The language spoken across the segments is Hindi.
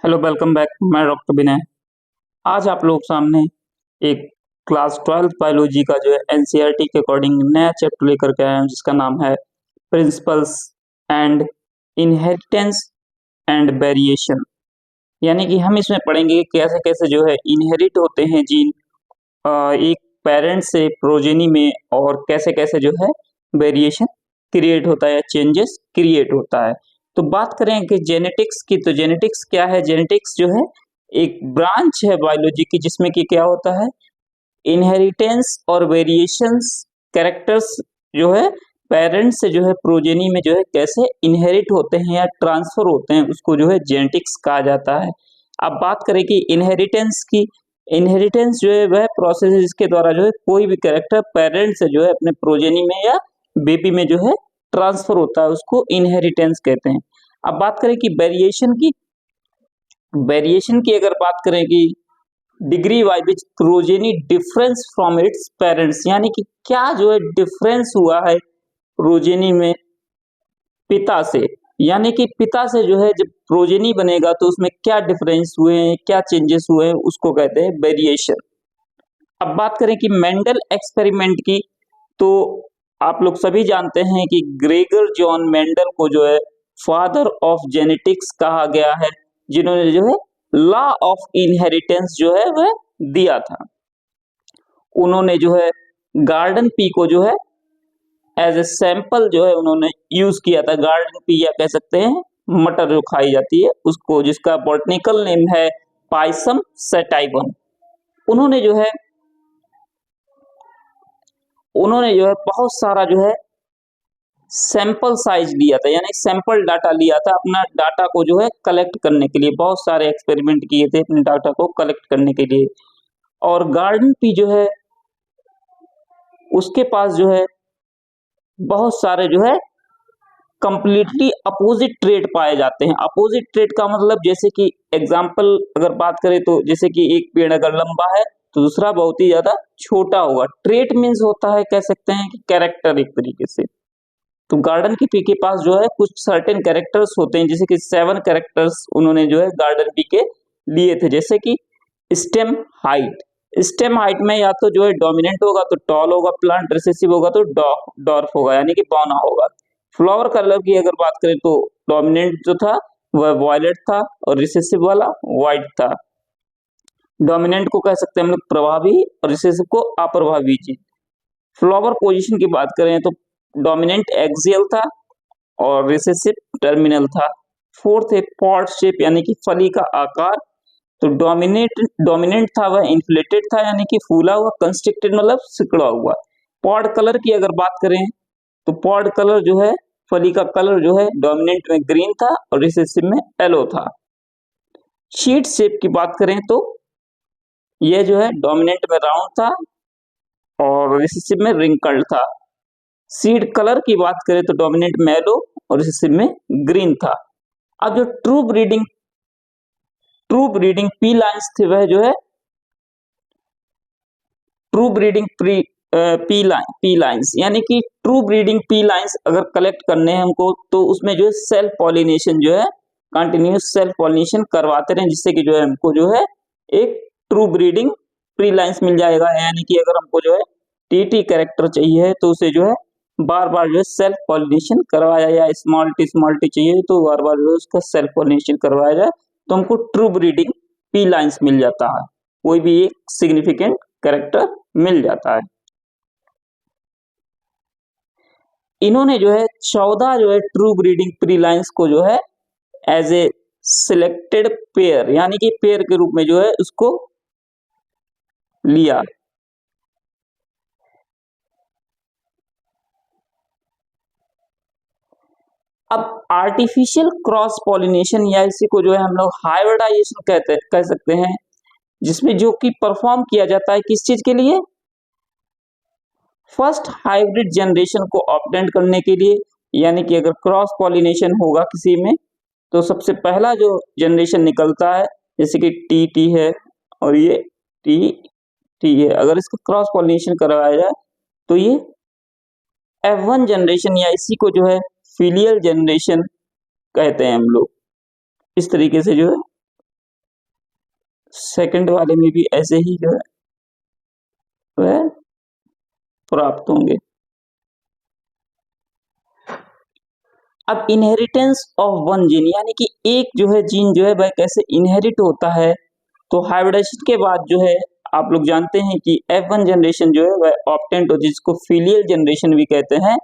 Hello welcome back. मैं डॉक्टर विनय। आज आप लोग सामने एक क्लास 12th बायोलॉजी का जो है एनसीईआरटी के अकॉर्डिंग नया चैप्टर लेकर के आया हूं, जिसका नाम है principles and inheritance and variation. यानी कि हम इसमें पढ़ेंगे कि कैसे कैसे जो है इनहेरिट होते हैं जीन एक पेरेंट से प्रोजेनी में, और कैसे कैसे जो है वेरिएशन क्रिएट होता है या चेंजेस क्रिएट होता है। तो बात करें कि जेनेटिक्स की, तो जेनेटिक्स क्या है? जेनेटिक्स जो है एक ब्रांच है बायोलॉजी की, जिसमें कि क्या होता है, इनहेरिटेंस और वेरिएशंस कैरेक्टर्स जो है पेरेंट से जो है प्रोजेनी में जो है कैसे इनहेरिट होते हैं या ट्रांसफर होते हैं, उसको जो है जेनेटिक्स कहा जाता है। अब बात करें कि इनहेरिटेंस की, इनहेरिटेंस जो है वह प्रोसेस है जिसके द्वारा जो है कोई भी कैरेक्टर पेरेंट से जो है अपने प्रोजेनी में या बेबी में जो है ट्रांसफर होता है, उसको इनहेरिटेंस कहते हैं। अब बात करें कि वेरिएशन की, वेरिएशन की अगर बात करें कि degree by which progeny difference from its parents, यानी कि क्या जो है डिफरेंस हुआ है प्रोजेनी में पिता से, यानी कि पिता से जो है जब प्रोजेनी बनेगा तो उसमें क्या डिफरेंस हुए हैं, क्या चेंजेस हुए हैं, उसको कहते हैं वेरिएशन। अब बात करें कि मेंडल एक्सपेरिमेंट की, तो आप लोग सभी जानते हैं कि ग्रेगर जॉन मेंडल को जो है फादर ऑफ जेनेटिक्स कहा गया है, जिन्होंने जो है लॉ ऑफ इनहेरिटेंस जो है वह दिया था। उन्होंने जो है गार्डन पी को जो है एज ए सैंपल जो है उन्होंने यूज किया था। गार्डन पी या कह सकते हैं मटर जो खाई जाती है उसको, जिसका बॉटनिकल नेम है पाइसम सेटाइवन। उन्होंने जो है बहुत सारा जो है सैंपल साइज लिया था, यानी सैंपल डाटा लिया था अपना डाटा को जो है कलेक्ट करने के लिए। बहुत सारे एक्सपेरिमेंट किए थे अपने डाटा को कलेक्ट करने के लिए। और गार्डन पी जो है उसके पास जो है बहुत सारे जो है कंप्लीटली अपोजिट ट्रेड पाए जाते हैं। अपोजिट ट्रेड का मतलब, जैसे कि एग्जांपल अगर बात करें तो जैसे कि एक पेड़ अगर लंबा है तो दूसरा बहुत ही ज्यादा छोटा होगा। ट्रेट मीन्स होता है, कह सकते हैं कि कैरेक्टर एक तरीके से। तो गार्डन की पी के पास जो है कुछ सर्टेन कैरेक्टर्स होते हैं, जैसे कि 7 कैरेक्टर्स उन्होंने जो है गार्डन पी के लिए थे। जैसे कि स्टेम हाइट, स्टेम हाइट में या तो जो है डोमिनेंट होगा तो टॉल होगा प्लांट, रिसेसिव होगा तो डॉर्फ होगा यानी कि बौना होगा। फ्लावर कलर की अगर बात करें तो डोमिनेंट जो था वह वॉयलेट था और रिसेसिव वाला व्हाइट था। डोमिनेंट को कह सकते हैं हम लोग प्रभावी और रिसेसिव को अप्रभावी चीज। फ्लावर पोजीशन की बात करें तो डोमिनेंट एक्सियल था और रिसेसिव टर्मिनल था। फोर्थ है पॉड शेप, यानी कि फली का आकार। तो डोमिनेंट था वह इन्फ्लेटेड था, यानी कि फूला हुआ। कंस्ट्रिक्टेड मतलब सिकुड़ा हुआ। पॉड कलर की अगर बात करें तो पॉड कलर जो है, फली का कलर जो है डोमिनेंट में ग्रीन था और रिसेसिव में येलो था। शीट शेप की बात करें तो यह जो है डोमिनेंट में राउंड था और रिसेसिव में रिंकल्ड था। सीड कलर की बात करें तो डोमिनेंट में येलो और रिसेसिव में ग्रीन था। अब जो ट्रू ब्रीडिंग पी लाइन्स थे वह जो है ट्रू ब्रीडिंग पी लाइन्स, यानी कि ट्रू ब्रीडिंग पी लाइन्स अगर कलेक्ट करने हैं हमको तो उसमें जो है सेल्फ पॉलिनेशन जो है कंटिन्यूस सेल्फ पॉलिनेशन करवाते रहे, जिससे कि जो है हमको जो है एक ट्रू ब्रीडिंग प्री लाइन्स मिल जाएगा। यानी कि अगर हमको जो है टीटी कैरेक्टर चाहिए तो उसे जो है बार बार जो है सेल्फ पॉलिनेशन करवाया, या स्मॉल टी चाहिए तो बार बार जो है उसका सेल्फ पॉलिनेशन करवाया जाए तो हमको ट्रू ब्रीडिंग पी लाइन्स मिल जाता है, कोई भी एक सिग्निफिकेंट कैरेक्टर मिल जाता है। इन्होंने जो है 14 जो है ट्रू ब्रीडिंग प्री लाइन्स को जो है एज ए सिलेक्टेड पेयर, यानी कि पेयर के रूप में जो है उसको लिया। अब आर्टिफिशियल क्रॉस पॉलिनेशन या इसी को जो है हम लोग हाइब्रिडाइजेशन कह सकते हैं, जिसमें जो कि परफॉर्म किया जाता है किस चीज के लिए? फर्स्ट हाइब्रिड जनरेशन को ऑब्टेन करने के लिए। यानी कि अगर क्रॉस पॉलिनेशन होगा किसी में तो सबसे पहला जो जनरेशन निकलता है, जैसे कि टी है और ये टी है, अगर इसका क्रॉस पॉलिनेशन करवाया जाए तो ये F1 जनरेशन, या इसी को जो है फिलियल जनरेशन कहते हैं हम लोग। इस तरीके से जो है सेकंड वाले में भी ऐसे ही जो है वह प्राप्त होंगे। अब इनहेरिटेंस ऑफ वन जीन यानी कि एक जो है जीन जो है वह कैसे इनहेरिट होता है, तो हाइब्रिडाइजेशन के बाद जो है आप लोग जानते हैं कि F1 जनरेशन जो है वह ऑप्टेंट हो, जिसको फिलियल जनरेशन भी कहते हैं।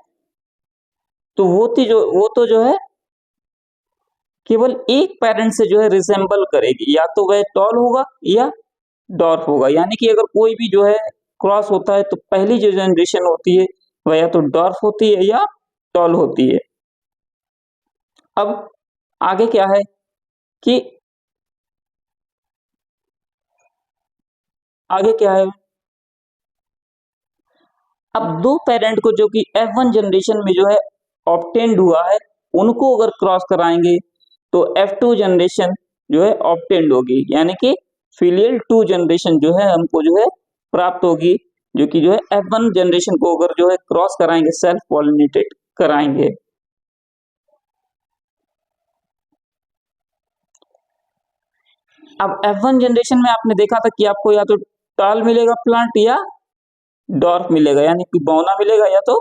तो वो तो जो है केवल एक पेरेंट से जो है रिसेंबल करेगी, या तो वह टॉल होगा या डॉर्फ होगा। यानी कि अगर कोई भी जो है क्रॉस होता है तो पहली जो जनरेशन होती है वह या तो डॉर्फ होती है या टॉल होती है। अब आगे क्या है कि आगे क्या है, अब दो पेरेंट को जो कि F1 जनरेशन में जो है ऑब्टेन्ड हुआ है उनको अगर क्रॉस कराएंगे तो F2 जनरेशन जो है ऑब्टेन्ड होगी, यानी कि फिलियल 2 जनरेशन जो है हमको जो है प्राप्त होगी, जो कि जो है F1 जनरेशन को अगर जो है क्रॉस कराएंगे, सेल्फ पॉलिनेटेड कराएंगे। अब F1 जनरेशन में आपने देखा था कि आपको या तो टॉल मिलेगा प्लांट या डॉर्फ मिलेगा, यानी कि बौना मिलेगा या तो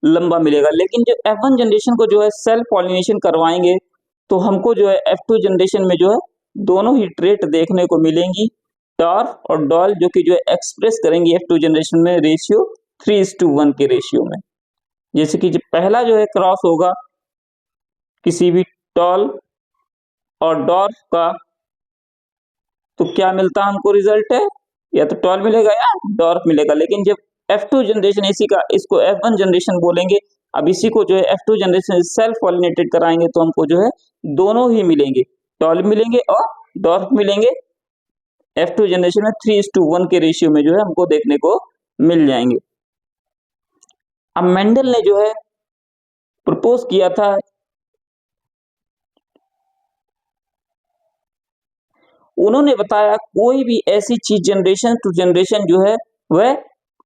लंबा मिलेगा। लेकिन जो F1 जनरेशन को जो है सेल्फ पॉलिनेशन करवाएंगे तो हमको जो है F2 जनरेशन में जो है दोनों ही ट्रेट देखने को मिलेंगी, डॉर्फ और डॉल, जो कि जो है एक्सप्रेस करेंगे F2 जनरेशन में रेशियो 3:1 के रेशियो में। जैसे कि जो पहला जो है क्रॉस होगा किसी भी टॉल और डॉर्फ का, तो क्या मिलता है हमको रिजल्ट है, या तो टॉल मिलेगा या डॉर्फ मिलेगा। लेकिन जब F2 जनरेशन इसी का, इसको F1 जनरेशन बोलेंगे, अब इसी को जो है F2 जनरेशन सेल्फ पॉलिनेटेड कराएंगे तो हमको जो है दोनों ही मिलेंगे, टॉल मिलेंगे और डॉर्फ मिलेंगे। F2 जनरेशन में 3:1 के रेशियो में जो है हमको देखने को मिल जाएंगे। अब मेंडल ने जो है प्रपोज किया था, उन्होंने बताया कोई भी ऐसी चीज जनरेशन टू जनरेशन जो है वह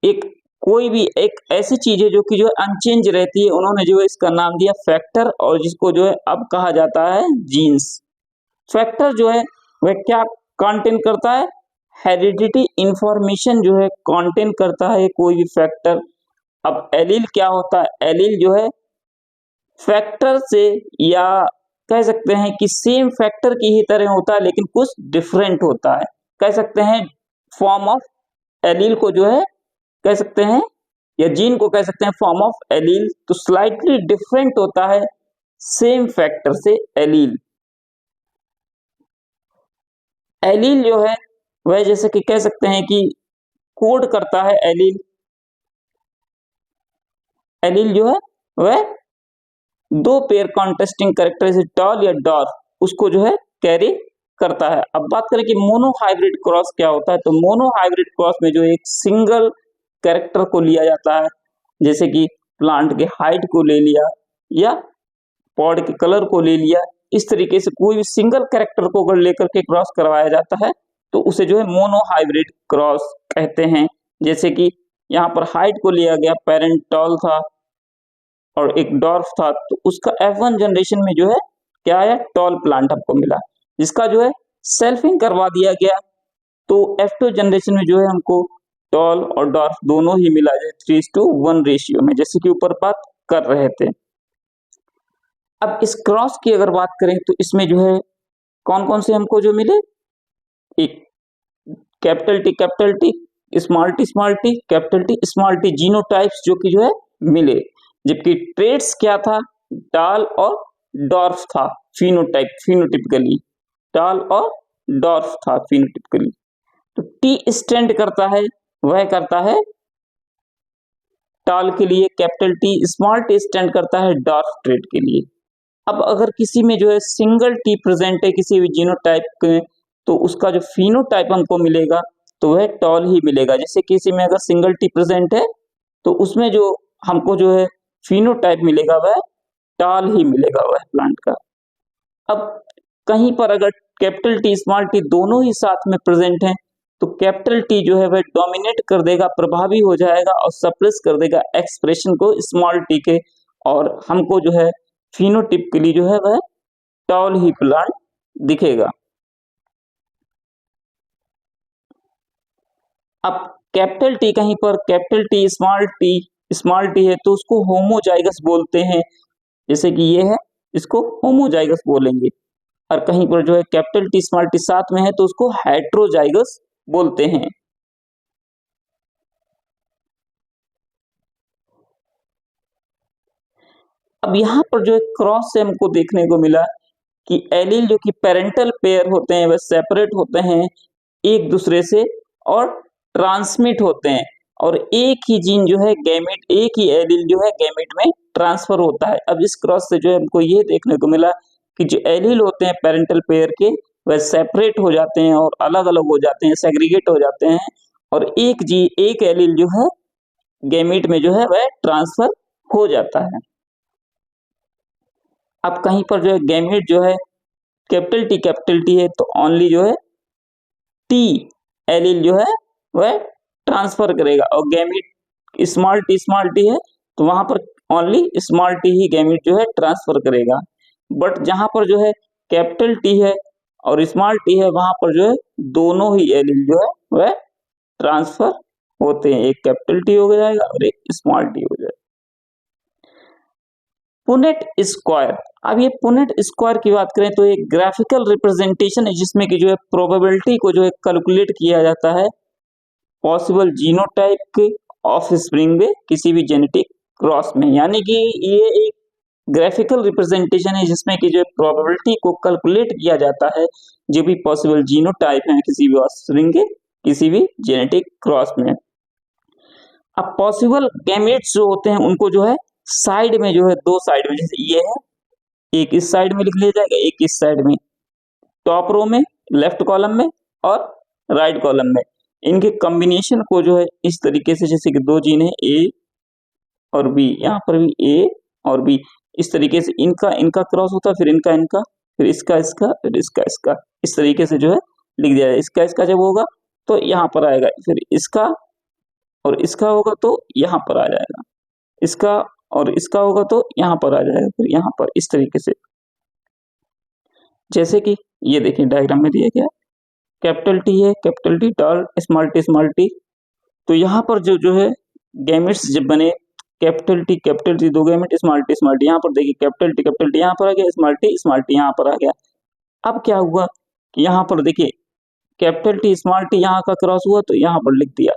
एक कोई भी एक ऐसी चीज है जो कि जो है अनचेंज रहती है। उन्होंने जो है इसका नाम दिया फैक्टर, और जिसको जो है अब कहा जाता है जीन्स। फैक्टर जो है वह क्या कंटेन करता है, हेरिडिटी इंफॉर्मेशन जो है कंटेन करता है कोई भी फैक्टर। अब एलील क्या होता है, एलील जो है फैक्टर से, या कह सकते हैं कि सेम फैक्टर की ही तरह होता है लेकिन कुछ डिफरेंट होता है। कह सकते हैं फॉर्म ऑफ एलील को जो है कह सकते हैं, या जीन को कह सकते हैं फॉर्म ऑफ एलील, तो स्लाइटली डिफरेंट होता है सेम फैक्टर से एलील। एलील जो है वह जैसे कि कह सकते हैं कि कोड करता है एलील। एलील जो है वह दो पेयर कॉन्टेस्टिंग कैरेक्टर जैसे टॉल या डॉर्फ उसको जो है कैरी करता है। अब बात करें कि मोनो हाइब्रिड क्रॉस क्या होता है, तो मोनो हाइब्रिड क्रॉस में जो एक सिंगल कैरेक्टर को लिया जाता है, जैसे कि प्लांट के हाइट को ले लिया या पॉड के कलर को ले लिया। इस तरीके से कोई भी सिंगल कैरेक्टर को अगर लेकर के क्रॉस करवाया जाता है तो उसे जो है मोनो हाइब्रिड क्रॉस कहते हैं। जैसे कि यहाँ पर हाइट को लिया गया, पेरेंट टॉल था और एक डॉर्फ था, तो उसका F1 जनरेशन में जो है क्या आया, टॉल प्लांट हमको मिला, जिसका जो है सेल्फिंग करवा दिया गया तो F2 जनरेशन में जो है हमको टॉल और डॉर्फ दोनों ही मिला है 3:1 रेशियो में, जैसे कि ऊपर बात कर रहे थे। अब इस क्रॉस की अगर बात करें तो इसमें जो है कौन कौन से हमको जो मिले, एक capital T small T capital T small T genotypes जो कि जो है मिले। जबकि ट्रेड्स क्या था, टाल और डॉर्फ था, फिनोटिपिकली टाल और डॉर्फ था फिनोटिपिकली। तो टी स्टैंड करता है, वह करता है टाल के लिए, capital T small T stand करता है डॉर्फ ट्रेड के लिए। अब अगर किसी में जो है सिंगल टी प्रेजेंट है किसी भी जीनोटाइप में, तो उसका जो फिनोटाइप हमको मिलेगा तो वह टॉल ही मिलेगा। जैसे किसी में अगर सिंगल टी प्रेजेंट है तो उसमें जो हमको जो है फिनोटाइप मिलेगा वह टॉल ही मिलेगा वह प्लांट का। अब कहीं पर अगर कैपिटल टी स्मॉल टी दोनों ही साथ में प्रेजेंट हैं तो कैपिटल टी जो है वह डोमिनेट कर देगा, प्रभावी हो जाएगा और सप्रेस कर देगा एक्सप्रेशन को स्मॉल टी के, और हमको जो है फिनोटिपिकली जो है वह टॉल ही प्लांट दिखेगा। अब कैपिटल टी कहीं पर कैपिटल टी स्मॉल टी है तो उसको होमोजाइगस बोलते हैं, जैसे कि ये है, इसको होमोजाइगस बोलेंगे। और कहीं पर जो है कैपिटल टी स्मॉल टी साथ में है तो उसको हेट्रोजाइगस बोलते हैं। अब यहाँ पर जो है क्रॉस से हमको देखने को मिला कि एलील जो कि पेरेंटल पेयर होते हैं वह सेपरेट होते हैं एक दूसरे से और ट्रांसमिट होते हैं, और एक ही जीन जो है गैमेट, एक ही एलील जो है गैमेट में ट्रांसफर होता है। अब इस क्रॉस से जो है हमको ये देखने को मिला कि जो एलील होते हैं पेरेंटल पेयर के वह सेपरेट हो जाते हैं और अलग अलग हो जाते हैं, सेग्रीगेट हो जाते हैं, और एक एलील जो है गैमेट में जो है वह ट्रांसफर हो जाता है। अब कहीं पर जो है गैमेट जो है कैपिटल टी है तो ओनली जो है टी एलील जो है वह ट्रांसफर करेगा, और गैमेट स्मॉल टी है तो वहां पर ओनली स्मॉल टी ही गैमेट जो है ट्रांसफर करेगा। बट जहां पर जो है कैपिटल टी है और स्मॉल टी है वहां पर जो है दोनों ही एलील जो है वह ट्रांसफर होते हैं, एक कैपिटल टी हो जाएगा और एक स्मॉल टी हो जाएगा। पुनेट स्क्वायर, अब ये पुनेट स्क्वायर की बात करें तो एक ग्राफिकल रिप्रेजेंटेशन है जिसमें कि जो है प्रोबेबिलिटी को जो है कैलकुलेट किया जाता है पॉसिबल जीनोटाइप के ऑफ स्प्रिंग में किसी भी जेनेटिक क्रॉस में, यानी कि ये एक ग्राफिकल रिप्रेजेंटेशन है जिसमें कि जो प्रोबेबिलिटी को कैलकुलेट किया जाता है जो भी पॉसिबल जीनोटाइप है किसी भी ऑफस्प्रिंग के किसी भी जेनेटिक क्रॉस में। अब पॉसिबल गैमेट्स जो होते हैं उनको जो है साइड में जो है दो साइड में, जैसे ये है, एक इस साइड में लिख लिया जाएगा, एक इस साइड में, टॉप रो में, लेफ्ट कॉलम में और राइट कॉलम में, इनके कॉम्बिनेशन को जो है इस तरीके से, जैसे कि दो जीन है ए और बी, यहाँ पर भी ए और बी, इस तरीके से इनका इनका क्रॉस होता है, फिर इनका इनका, फिर इसका इसका, फिर इसका इसका, इस तरीके से जो है लिख दिया जाए। इसका इसका जब होगा तो यहाँ पर आएगा, फिर इसका और इसका होगा तो यहाँ पर आ जाएगा, इसका और इसका होगा तो यहाँ पर आ जाएगा, फिर यहाँ पर, इस तरीके से। जैसे कि ये देखिए डायग्राम में दिया गया कैपिटल टी है, capital T doll small T, तो यहाँ पर जो है गैमेट्स जब बने कैपिटल टी दो गैमेट स्मॉल टी, यहाँ पर देखिए कैपिटल टी यहाँ पर आ गया, स्मॉल टी यहाँ पर आ गया। अब क्या हुआ कि यहाँ पर देखिए कैपिटल टी स्मॉल टी यहाँ का क्रॉस हुआ तो यहाँ पर लिख दिया,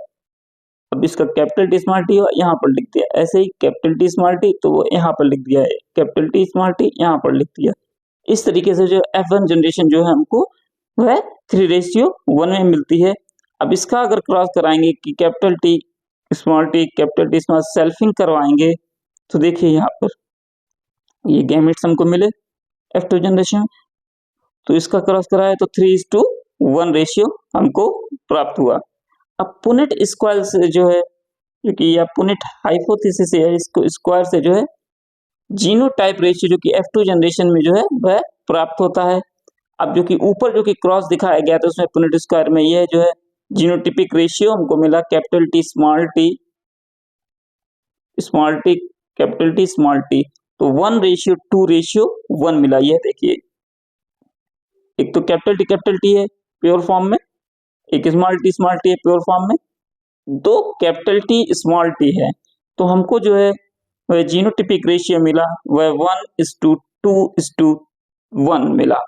अब इसका कैपिटल टी स्मॉल टी हुआ यहाँ पर लिख दिया, ऐसे ही कैपिटल टी स्मॉल टी तो वो यहाँ पर लिख दिया है, कैपिटल टी स्मॉल टी यहाँ पर लिख दिया। इस तरीके से जो F1 जनरेशन जो है हमको वह 3:1 में मिलती है। अब इसका अगर क्रॉस कराएंगे कि कैपिटल टी स्मॉल सेल्फिंग करवाएंगे तो देखिए यहाँ पर ये गैमेट्स हमको मिले F2 जनरेशन, तो इसका क्रॉस कराया तो 3:1 रेशियो हमको प्राप्त हुआ। अब पुनेट स्क्वायर से जो है, क्योंकि यह पुनेट हाइपोथेसिस है, इसको स्क्वायर से जो है जीनोटाइप रेशियो जो कि F2 जनरेशन में जो है वह प्राप्त होता है। अब जो कि ऊपर जो कि क्रॉस दिखाया गया था उसमें पुनेट स्क्वायर में यह जो है जीनोटिपिक रेशियो हमको मिला capital T capital T small T, तो 1:2:1 मिला। यह देखिए एक तो कैपिटल टी है प्योर फॉर्म में, एक स्मॉल टी है प्योर फॉर्म में, दो कैपिटल टी स्मॉल टी है, तो हमको जो है वह जीनोटिपिक रेशियो मिला वह 1:2:1 मिला।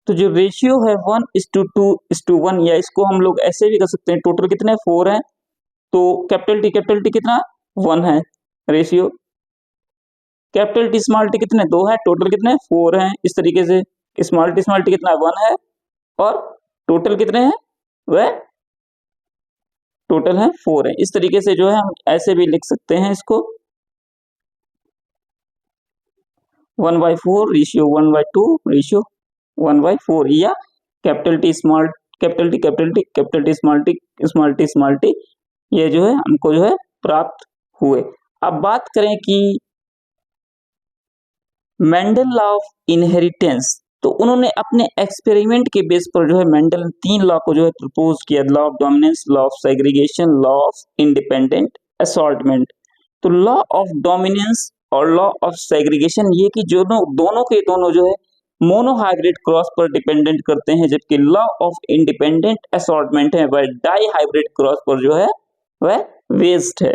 तो जो रेशियो है 1:2:1, या इसको हम लोग ऐसे भी कर सकते हैं, टोटल कितने 4 हैं तो कैपिटल टी कितना 1 है ratio, capital T small T कितने 2 है, टोटल कितने 4 हैं। इस तरीके से स्मॉल टी कितना 1 है और टोटल कितने हैं वह टोटल है 4 है। इस तरीके से जो है हम ऐसे भी लिख सकते हैं इसको 1/4 रेशियो 1/2 रेशियो 1/4, या कैपिटल टी स्मॉल टी ये जो है हमको जो है प्राप्त हुए। अब बात करें कि मेंडल लॉ ऑफ इनहेरिटेंस, तो उन्होंने अपने एक्सपेरिमेंट के बेस पर जो है मेंडल ने 3 लॉ को जो है प्रपोज किया, law of dominance, law of segregation, law of independent assortment. तो लॉ ऑफ डोमिनेंस और लॉ ऑफ सेग्रीगेशन ये कि जो दोनों के दोनों जो है मोनोहाइब्रिड क्रॉस पर डिपेंडेंट करते हैं, जबकि लॉ ऑफ इंडिपेंडेंट असॉर्टमेंट है वह डाई हाइब्रिड क्रॉस पर जो है वह बेस्ड है।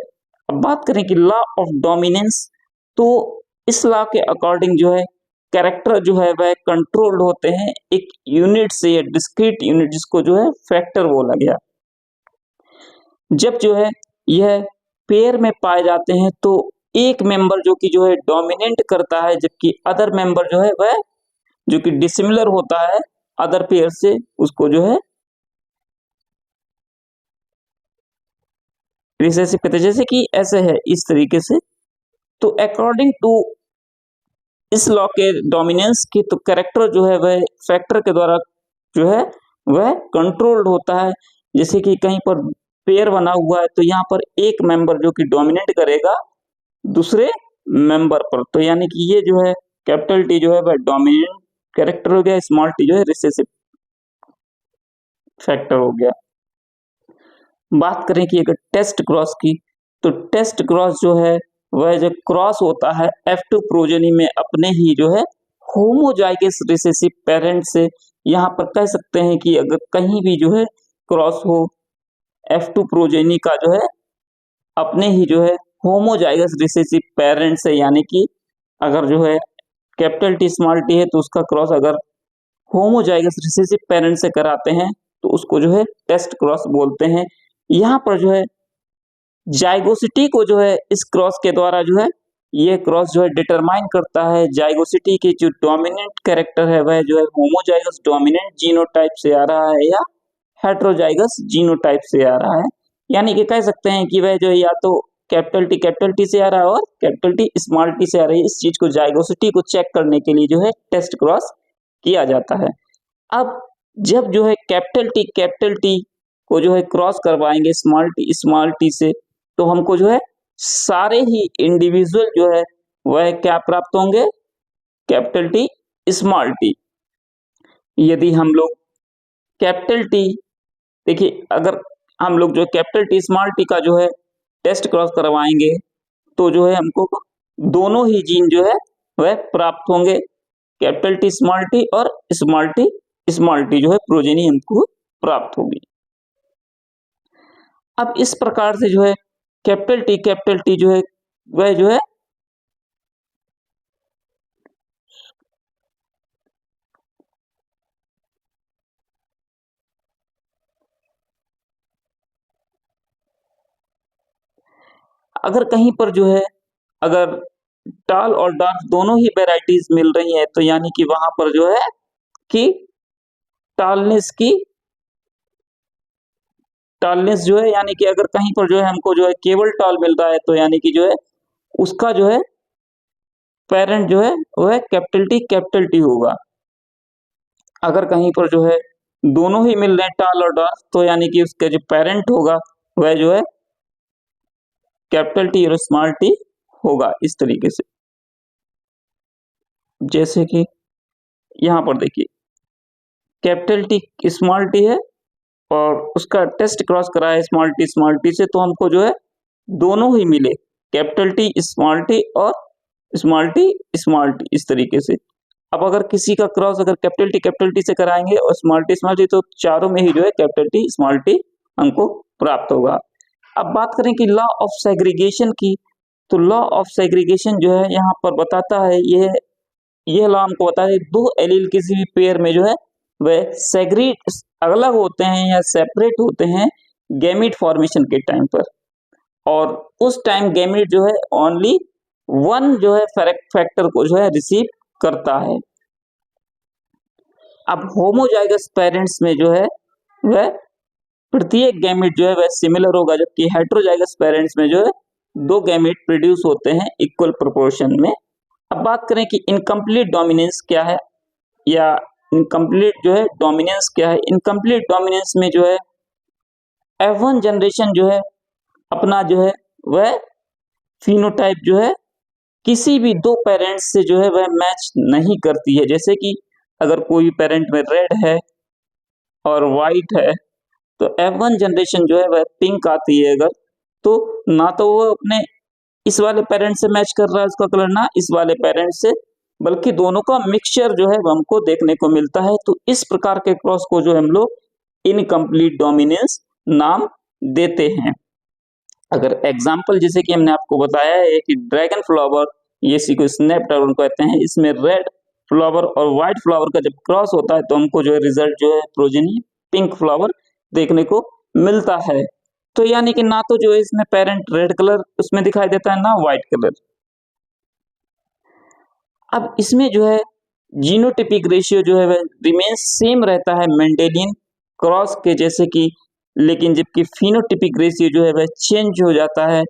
अब बात करें कि लॉ ऑफ डोमिनेंस, तो इस लॉ के अकॉर्डिंग जो है कैरेक्टर जो है वह कंट्रोल्ड होते हैं एक यूनिट से या डिस्क्रीट यूनिट, जिसको जो है फैक्टर बोला गया। जब जो है यह पेयर में पाए जाते हैं तो एक मेंबर जो कि जो है डोमिनेट करता है, जबकि अदर मेंबर जो है वह जो कि डिसिमिलर होता है अदर पेयर से, उसको जो है रिसेसिव कहते हैं। जैसे कि ऐसे है इस तरीके से। तो अकॉर्डिंग टू इस लॉ के डोमिनेंस की, तो कैरेक्टर जो है वह फैक्टर के द्वारा जो है वह कंट्रोल्ड होता है। जैसे कि कहीं पर पेयर बना हुआ है तो यहाँ पर एक मेंबर जो कि डोमिनेट करेगा दूसरे मेंबर पर, तो यानी कि ये जो है कैपिटल टी जो है वह डोमिनेंट कैरेक्टर हो गया, स्मॉल टी जो है रिसेसिव फैक्टर हो गया। बात करें कि अगर टेस्ट क्रॉस की, तो टेस्ट क्रॉस जो है वह जो क्रॉस होता है F2 प्रोजेनी में अपने ही जो है होमोजाइगस रिसेसिव पेरेंट से। यहाँ पर कह सकते हैं कि अगर कहीं भी जो है क्रॉस हो F2 प्रोजेनी का जो है अपने ही जो है होमोजाइगस रिसेसिव पेरेंट से, यानी कि अगर जो है कैपिटल टी स्मॉल टी है तो उसका क्रॉस अगर होमोजाइगस रिसेसिव पेरेंट से कराते हैं तो उसको जो है टेस्ट क्रॉस बोलते हैं। यहाँ पर जो है जाइगोसिटी को जो है इस क्रॉस के द्वारा जो है ये क्रॉस जो है डिटरमाइन करता है जाइगोसिटी के जो डोमिनेंट कैरेक्टर है वह जो है होमोजाइगस डोमिनेंट जीनोटाइप से आ रहा है या हेट्रोजाइगस जीनोटाइप से आ रहा है। यानी कि कह सकते हैं कि वह जो है या तो कैपिटल टी से आ रहा है और कैपिटल टी स्मॉल टी से आ रही है। इस चीज को जाइगोसिटी को चेक करने के लिए जो है टेस्ट क्रॉस किया जाता है। अब जब जो है कैपिटल टी को जो है क्रॉस करवाएंगे स्मॉल टी से, तो हमको जो है सारे ही इंडिविजुअल जो है वह क्या प्राप्त होंगे, कैपिटल टी स्मॉल टी। यदि हम लोग कैपिटल टी, देखिए अगर हम लोग जो कैपिटल टी स्मॉल टी का जो है टेस्ट क्रॉस करवाएंगे तो जो है हमको दोनों ही जीन जो है वह प्राप्त होंगे, कैपिटल टी और स्मॉल टी जो है प्रोजेनी हमको प्राप्त होगी। अब इस प्रकार से जो है कैपिटल टी जो है वह जो है अगर कहीं पर जो है अगर टॉल और डार्क दोनों ही वेराइटीज मिल रही है तो यानी कि वहां पर जो है कि टॉलनेस जो है यानी कि अगर कहीं पर जो है हमको जो है केवल टॉल मिल रहा है तो यानी कि जो है उसका जो है पेरेंट जो है वह कैपिटल टी होगा। अगर कहीं पर जो है दोनों ही मिल रहे हैं टॉल और डार्क तो यानी कि उसका जो पेरेंट होगा वह जो है कैपिटल टी और स्मॉल टी होगा। इस तरीके से जैसे कि यहाँ पर देखिए कैपिटल टी स्मॉल टी है और उसका टेस्ट क्रॉस करा है स्मॉल टी से, तो हमको जो है दोनों ही मिले कैपिटल टी और स्मॉल टी इस तरीके से। अब अगर किसी का क्रॉस अगर कैपिटल टी से कराएंगे और स्मॉल टी तो चारों में ही जो है कैपिटल टी हमको प्राप्त होगा। अब बात करें कि लॉ ऑफ सेग्रीगेशन की, तो लॉ ऑफ सेग्रीगेशन जो है यहाँ पर बताता है यह लॉ हमको बताता है दो एलील किसी भी पेयर में जो है वह सेग्रीट अलग होते हैं या सेपरेट होते हैं गैमीट फॉर्मेशन के टाइम पर, और उस टाइम गैमीट जो है ओनली वन जो है फैक्टर को जो है रिसीव करता है। अब होमोजाइगस पेरेंट्स में जो है वह प्रत्येक गैमीट जो है वह सिमिलर होगा, जबकि हेट्रोजाइगस पेरेंट्स में जो है दो गैमीट प्रोड्यूस होते हैं इक्वल प्रोपोर्शन में। अब बात करें कि इनकम्प्लीट डोमिनेंस क्या है या इनकम्प्लीट जो है डोमिनेंस क्या है। इनकम्प्लीट डोमिनेंस में जो है F1 जनरेशन जो है अपना जो है वह फिनोटाइप जो है किसी भी दो पेरेंट्स से जो है वह मैच नहीं करती है। जैसे कि अगर कोई पेरेंट में रेड है और वाइट है तो F1 जनरेशन जो है वह पिंक आती है अगर, तो ना तो वो अपने इस वाले पेरेंट से मैच कर रहा है उसका कलर, ना इस वाले पेरेंट से बल्कि दोनों का मिक्सचर जो है वो हमको देखने को मिलता है। तो इस प्रकार के क्रॉस को जो हम लोग इनकम्प्लीट डोमिनेंस नाम देते हैं। अगर एग्जाम्पल जैसे कि हमने आपको बताया है कि ड्रैगन फ्लावर, ये इसी को स्नैपड्रैगन कहते हैं, इसमें रेड फ्लावर और व्हाइट फ्लावर का जब क्रॉस होता है तो हमको जो है रिजल्ट जो है प्रोजेनी पिंक फ्लावर देखने को मिलता है। तो यानी कि ना तो जो है इसमें पेरेंट रेड कलर उसमें दिखाई देता है, ना व्हाइट कलर। अब इसमें जो है जीनोटिपिक रेशियो जो है वह रिमेन सेम रहता है मेंडेलियन क्रॉस के जैसे कि, लेकिन जबकि फिनोटिपिक रेशियो जो है वह चेंज हो जाता है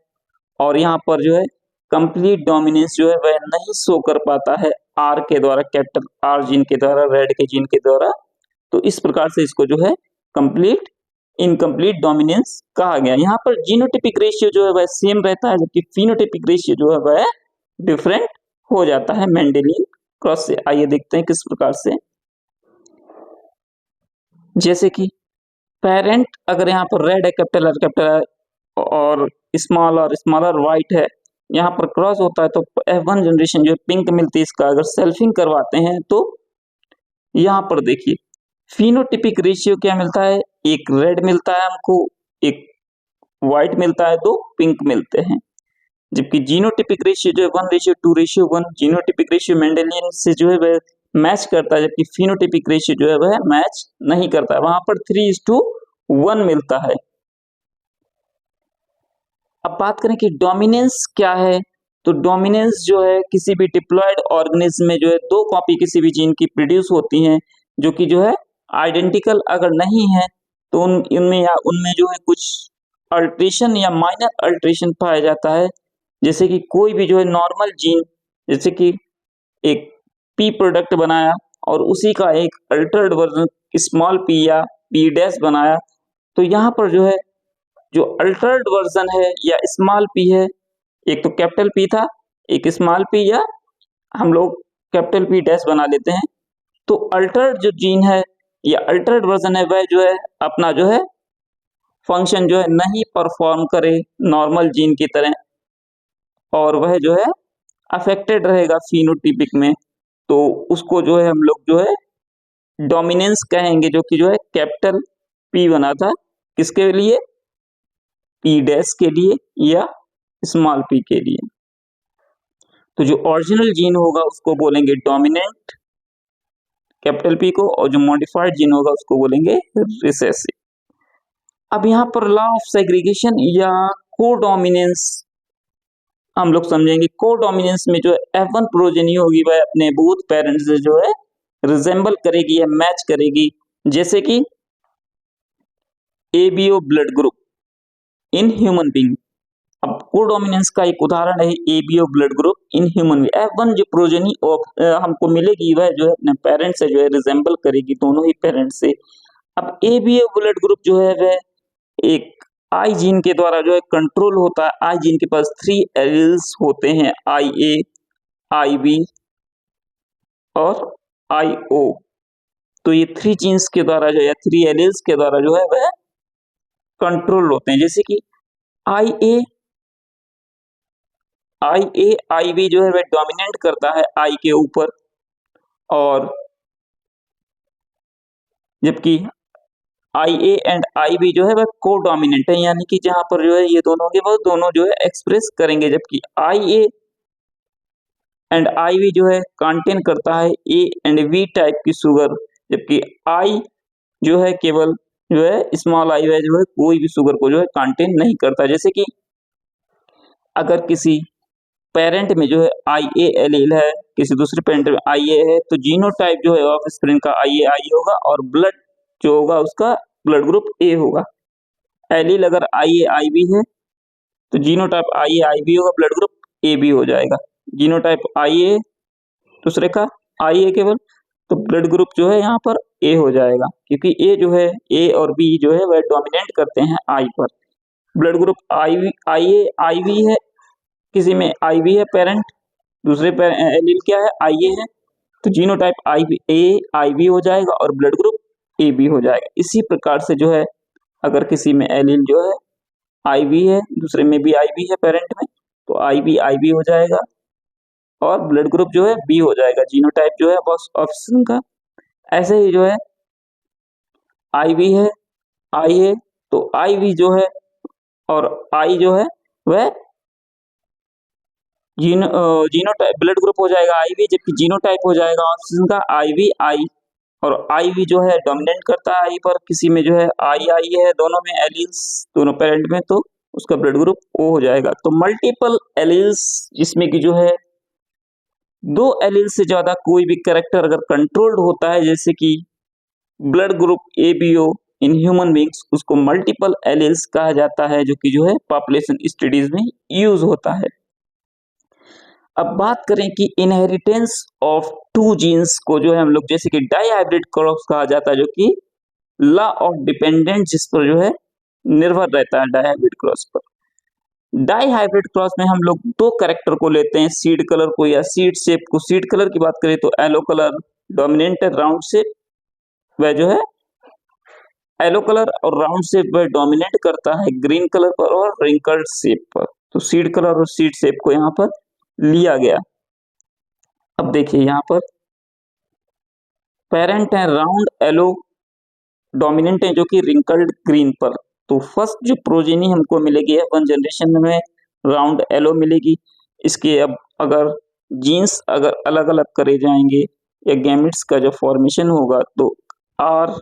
और यहाँ पर जो है कंप्लीट डोमिनेंस जो है वह नहीं शो कर पाता है आर के द्वारा, कैपिटल आर जीन के द्वारा, रेड के जीन के द्वारा। तो इस प्रकार से इसको जो है कंप्लीट इनकम्प्लीट डोमिनेंस कहा गया। यहाँ पर जीनोटिपिक रेशियो जो है वह सेम रहता है, जबकि फिनोटिपिक रेशियो जो है वह डिफरेंट हो जाता है मेंडेलियन क्रॉस से। आइए देखते हैं किस प्रकार से। जैसे कि पेरेंट अगर यहाँ पर रेड है, कैपिटल है और स्मॉलर व्हाइट है, यहाँ पर क्रॉस होता है तो F1 जनरेशन जो पिंक मिलती है। इसका अगर सेल्फिंग करवाते हैं तो यहाँ पर देखिए फिनोटिपिक रेशियो क्या मिलता है, एक रेड मिलता है हमको, एक व्हाइट मिलता है, दो पिंक मिलते हैं। जबकि जीनोटिपिक रेशियो जो है 1:2:1, जीनोटिपिक रेशियो मेंडेलियन से जो है वह मैच करता है, जबकि फिनोटिपिक रेशियो जो है वह मैच नहीं करता है, वहां पर 3:1 मिलता है। अब बात करें कि डोमिनेंस क्या है, तो डोमिनेंस जो है किसी भी डिप्लॉयड ऑर्गेनिज्म में जो है 2 कॉपी किसी भी जीन की प्रोड्यूस होती हैं, जो कि जो है आइडेंटिकल अगर नहीं है तो उनमें जो है कुछ अल्ट्रेशन या माइनर अल्ट्रेशन पाया जाता है। जैसे कि कोई भी जो है नॉर्मल जीन, जैसे कि एक पी प्रोडक्ट बनाया और उसी का एक अल्टर्ड वर्जन स्मॉल पी या पी डैश बनाया, तो यहाँ पर जो है जो अल्टर्ड वर्जन है या स्मॉल पी है, एक तो कैपिटल पी था, एक स्मॉल पी, या हम लोग कैपिटल पी डैश बना लेते हैं। तो अल्टर्ड जो जीन है या अल्टर्ड वर्जन है वह जो है अपना जो है फंक्शन जो है नहीं परफॉर्म करे नॉर्मल जीन की तरह, और वह जो है अफेक्टेड रहेगा फिनोटिपिक में, तो उसको जो है हम लोग जो है डोमिनेंस कहेंगे, जो कि जो है कैपिटल पी बना था किसके लिए, पी डैश के लिए या स्मॉल पी के लिए। तो जो ओरिजिनल जीन होगा उसको बोलेंगे डोमिनेंट कैपिटल पी को, और जो मॉडिफाइड जीन होगा उसको बोलेंगे रिसेसिव। अब यहाँ पर लॉ ऑफ सेग्रीगेशन या कोडोमिनेंस हम लोग समझेंगे। कोडोमिनेंस में जो F1 प्रोजेनी होगी वह अपने बूथ पेरेंट्स से जो है रिजेंबल करेगी या मैच करेगी, जैसे कि ABO blood group in human being. अब कोडोमिनेंस का एक उदाहरण है ABO blood group in human being. F1 जो प्रोजेनी हमको मिलेगी वह जो है अपने पेरेंट्स से जो है रिजेंबल करेगी, दोनों ही पेरेंट्स से। अब ABO ब्लड ग्रुप जो है वह एक आई जीन के द्वारा जो है कंट्रोल होता है। आई जीन के पास 3 एलील्स होते हैं, IA, IB और IO। तो ये 3 जीन्स के द्वारा जो है 3 एलील्स के द्वारा जो है वह कंट्रोल होते हैं। जैसे कि IA, IB जो है वह डोमिनेट करता है I के ऊपर, और जबकि IA एंड IB जो है वह कोडोमिनेंट है, यानी कि जहां पर जो है ये दोनों के वो दोनों जो है एक्सप्रेस करेंगे। जबकि IA एंड IB जो है कंटेन करता है A एंड B टाइप की शुगर, जबकि I जो है केवल जो है स्मॉल I जो है कोई भी शुगर को जो है कंटेन नहीं करता। जैसे कि अगर किसी पेरेंट में जो है IA एलील है, किसी दूसरे पेरेंट में IA है, तो जीनोटाइप जो है ऑफस्प्रिंग का IA होगा और ब्लड जो होगा उसका ब्लड ग्रुप A होगा। एलील अगर IA IB है तो जीनोटाइप IA IB होगा, ब्लड ग्रुप AB हो जाएगा। जीनोटाइप IA दूसरे का IA केवल, तो ब्लड ग्रुप जो है यहाँ पर A हो जाएगा, क्योंकि A जो है A और B जो है वह डोमिनेट करते हैं I पर। ब्लड ग्रुप IA IB है, किसी में IB है पेरेंट, दूसरे एलील क्या है IA है, तो जीनोटाइप IB हो जाएगा और ब्लड ग्रुप AB हो जाएगा। इसी प्रकार से जो है अगर किसी में एलील जो है IB है, दूसरे में भी IB है पेरेंट में, तो IB हो जाएगा और ब्लड ग्रुप जो है बी हो जाएगा, जीनोटाइप जो है बस ऑप्शन का। ऐसे ही जो है आईवी है, आई है, तो आईवी जो है और आई जो है वह जीनोटाइप ब्लड ग्रुप हो जाएगा आईवी, जबकि जीनोटाइप हो जाएगा ऑप्शन का आईवी आई। और आईवी जो है डोमिनेट करता है आई पर, किसी में जो है आई आई है, दोनों में एलील्स, दोनों पेरेंट में, तो उसका ब्लड ग्रुप ओ हो जाएगा। तो मल्टीपल एलील्स जिसमें कि जो है दो एलील से ज्यादा कोई भी कैरेक्टर अगर कंट्रोल्ड होता है, जैसे कि blood group ABO in human beings, उसको मल्टीपल एलील्स कहा जाता है, जो कि जो है पॉपुलेशन स्टडीज में यूज होता है। अब बात करें कि इनहेरिटेंस ऑफ टू जीन्स को जो है हम लोग जैसे कि डाई हाइब्रिड क्रॉस कहा जाता है, जो कि लॉ ऑफ डिपेंडेंस जिस पर जो है निर्भर रहता है डाई हाइब्रिड क्रॉस पर। डाई हाइब्रिड क्रॉस में हम लोग दो कैरेक्टर को लेते हैं, सीड कलर को या सीड शेप को। सीड कलर की बात करें तो येलो कलर डोमिनेंट है, राउंड शेप वह जो है येलो कलर और राउंड शेप वह डोमिनेट करता है ग्रीन कलर पर और रिंकल्ड शेप पर। तो सीड कलर और सीड शेप को यहाँ पर लिया गया। अब देखिए यहाँ पर पेरेंट है राउंड येलो, डोमिनेंट है जो कि रिंकल्ड ग्रीन पर। तो फर्स्ट जो प्रोजेनी हमको मिलेगी वन जनरेशन में राउंड येलो मिलेगी। इसके अब अगर जीन्स अगर अलग अलग करे जाएंगे या गैमेट्स का जो फॉर्मेशन होगा, तो आर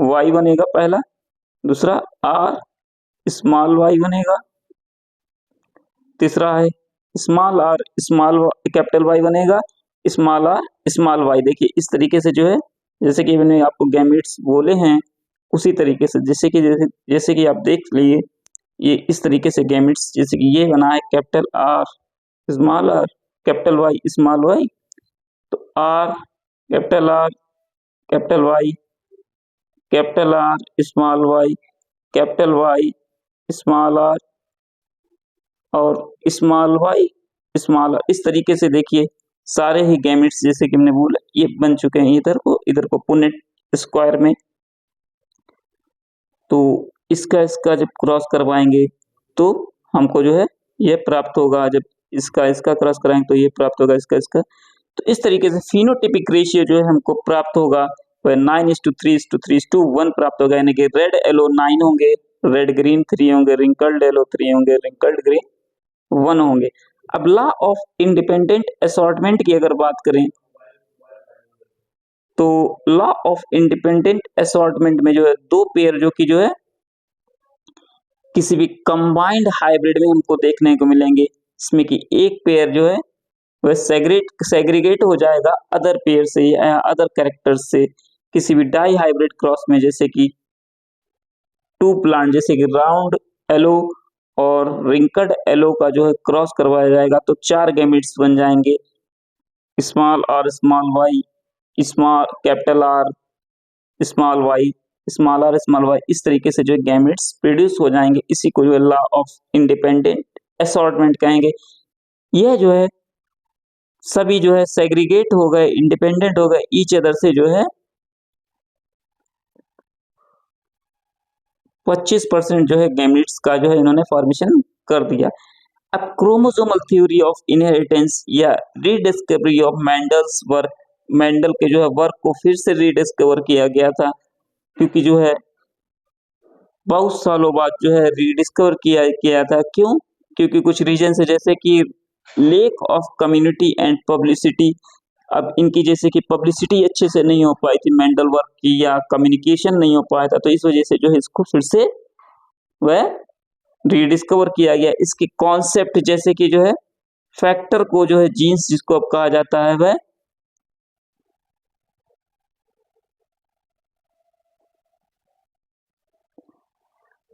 वाई बनेगा पहला, दूसरा आर स्मॉल वाई बनेगा, तीसरा है small R small capital Y बनेगा, स्मॉल आर स्मॉल वाई। देखिए इस तरीके से जो है, जैसे कि मैंने आपको गैमेट्स बोले हैं उसी तरीके से, जैसे कि आप देख लिए ये इस तरीके से गैमेट्स, जैसे कि ये बना है capital R small R capital Y small Y. तो R capital R capital Y capital R small Y capital Y small R और स्मॉल वाई स्मॉल आर। इस तरीके से देखिए सारे ही गैमेट्स जैसे कि हमने बोला ये बन चुके हैं इधर को पुनेट स्क्वायर में। तो इसका जब क्रॉस करवाएंगे तो हमको जो है ये प्राप्त होगा, जब इसका क्रॉस कराएंगे तो ये प्राप्त होगा इसका। तो इस तरीके से फिनोटिपिक रेशियो जो है हमको प्राप्त होगा वह 9:3:3:1 प्राप्त होगा, यानी कि रेड येलो 9 होंगे, रेड ग्रीन 3 होंगे, रिंकल्ड येलो 3 होंगे, रिंकल्ड ग्रीन 1 होंगे। अब लॉ ऑफ इंडिपेंडेंट असॉर्टमेंट की अगर बात करें तो लॉ ऑफ इंडिपेंडेंट असॉर्टमेंट में जो है दो पेयर जो कि जो है किसी भी कंबाइंड हाइब्रिड में हमको देखने को मिलेंगे, इसमें कि एक पेयर जो है वह सेग्रीगेट हो जाएगा अदर पेयर से या अदर कैरेक्टर से किसी भी डाई हाइब्रिड क्रॉस में, जैसे कि टू प्लांट जैसे कि राउंड येलो और रिंकल्ड येलो का जो है क्रॉस करवाया जाएगा तो 4 गैमेट्स बन जाएंगे, small R small Y small capital R small Y small R small Y. इस तरीके से जो है गैमेट्स प्रोड्यूस हो जाएंगे, इसी को जो है लॉ ऑफ इंडिपेंडेंट असॉर्टमेंट कहेंगे। यह जो है सभी जो है सेग्रीगेट हो गए, इंडिपेंडेंट हो गए ईच अदर से, जो है 25% जो है गैमेट्स का जो है इन्होंने फॉर्मेशन कर दिया। अब क्रोमोसोमल थ्योरी ऑफ इनहेरिटेंस या rediscovery of Mendel's work, Mendel के जो है वर्क को फिर से रीडिस्कवर किया गया था, क्योंकि जो है बहुत सालों बाद जो है रीडिस्कवर किया था। क्यों? क्योंकि कुछ रीजन है, जैसे कि lake of community and publicity. अब इनकी जैसे कि पब्लिसिटी अच्छे से नहीं हो पाई थी मेंडल वर्क की, या कम्युनिकेशन नहीं हो पाया था, तो इस वजह से जो है इसको फिर से वह रीडिस्कवर किया गया। इसके कॉन्सेप्ट जैसे कि जो है फैक्टर को जो है जीन्स जिसको अब कहा जाता है वह